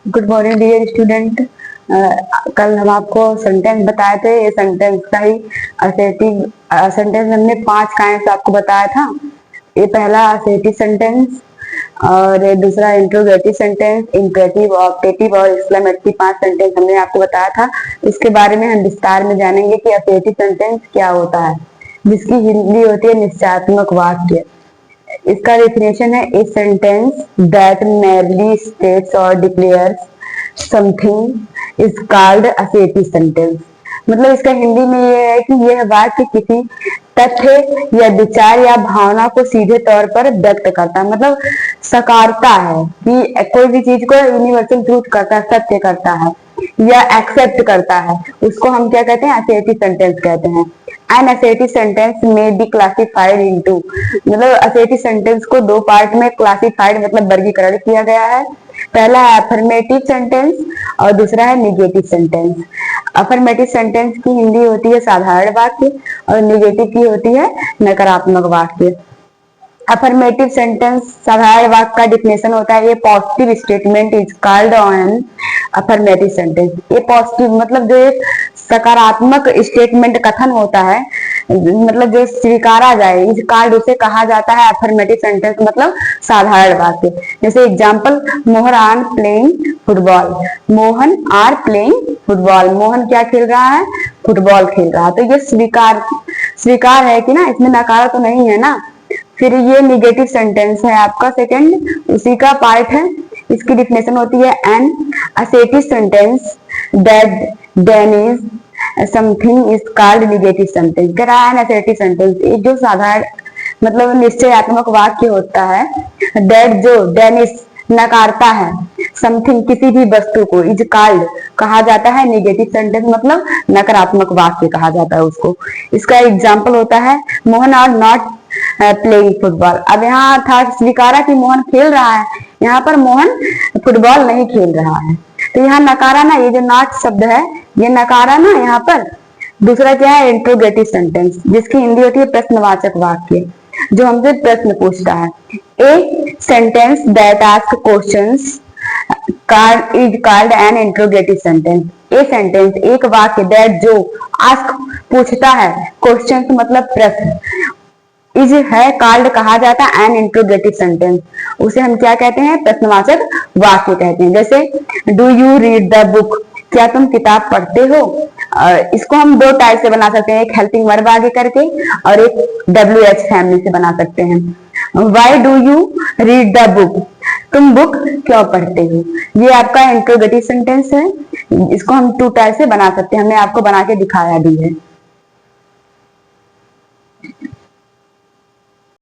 Good morning dear student. कल हम आपको सेंटेंस बताए थे, ये सेंटेंस का ही असर्टिव सेंटेंस हमने 5 काइंड आपको बताया था। ये पहला असर्टिव सेंटेंस और दूसरा इंट्रोगेटिव सेंटेंस, इम्पेरेटिव, ऑप्टेटिव और एक्सक्लेमेटरी 5 सेंटेंस हमने आपको बताया था। इसके बारे में हम विस्तार में जानेंगे कि असर्टिव सेंटेंस क्या होता है, जिसकी हिंदी होती है निश्चयात्मक वाक्य। इसका डेफिनेशन है a sentence that merely states or declares something is called assertive sentence. मतलब इसका हिंदी में ये है कि यह वाक्य किसी तथ्य या विचार या भावना को सीधे तौर पर व्यक्त करता है, मतलब सकारता है कि कोई भी चीज को यूनिवर्सल ट्रूथ करता है, सत्य करता है या एक्सेप्ट करता है, उसको हम क्या कहते हैं, असर्टिव सेंटेंस कहते हैं। एन असर्टिव सेंटेंस में बी क्लासिफाइड इनटू, मतलब असर्टिव सेंटेंस को 2 पार्ट में क्लासिफाइड मतलब वर्गीकरण किया गया है। पहला है अफर्मेटिव सेंटेंस और दूसरा है निगेटिव सेंटेंस। अफर्मेटिव सेंटेंस की हिंदी होती है साधारण वाक्य और निगेटिव की होती है नकारात्मक वाक्य। अफर्मेटिव सेंटेंस साधारण वाक्य का डिफिनेशन होता है, ये positive statement is called on affirmative sentence. ये पॉजिटिव मतलब जो एक सकारात्मक स्टेटमेंट कथन होता है, मतलब जो स्वीकारा जाए, इस कार्ड उसे कहा जाता है अफर्मेटिव सेंटेंस, मतलब साधारण वाक्य। जैसे example, Mohan are playing football. Mohan are playing football, Mohan क्या खेल रहा है, फुटबॉल खेल रहा है। तो ये स्वीकार है कि ना, इसमें नकार तो नहीं है ना। फिर ये निगेटिव सेंटेंस है आपका सेकंड, उसी का पार्ट है। इसकी डिफिनेशन होती है an assertive sentence that denies something is called negative sentence. कह रहा है एन असर्टिव सेंटेंस, ये जो साधारण मतलब निश्चयात्मक वाक्य होता है, दैट जो डेनिस नकारता है, समथिंग किसी भी वस्तु को, इज कॉल्ड कहा जाता है निगेटिव सेंटेंस, मतलब नकारात्मक वाक्य कहा जाता है उसको। इसका एग्जाम्पल होता है Mohan are not playing football. अब यहाँ था स्वीकारा कि मोहन खेल रहा है, यहाँ पर मोहन फुटबॉल नहीं खेल रहा है, तो यहाँ नकारा ना, ये जो नॉट शब्द है ये नकारा ना यहाँ पर। दूसरा क्या है, इंट्रोगेटिव सेंटेंस, जिसकी हिंदी होती है प्रश्नवाचक वाक्य, जो हमसे प्रश्न पूछता है। A sentence that ask questions is called an interrogative sentence. A sentence एक वाक्य दैट जो आस्क पूछता है, क्वेश्चंस मतलब प्रश्न, इज है कॉल्ड कहा जाता है एन इंट्रोगेटिव सेंटेंस, उसे हम क्या कहते हैं, प्रश्नवाचक वाक्य कहते हैं। जैसे do you read the book, क्या तुम किताब पढ़ते हो। इसको हम 2 टाइप से बना सकते हैं, एक हेल्पिंग वर्ब आगे करके और एक WH फैमिली से बना सकते हैं। Why do you read the book, तुम बुक क्यों पढ़ते हो, ये आपका इंट्रोगेटिव सेंटेंस है। इसको हम 2 टाइप से बना सकते हैं, हमने आपको बना के दिखाया भी है।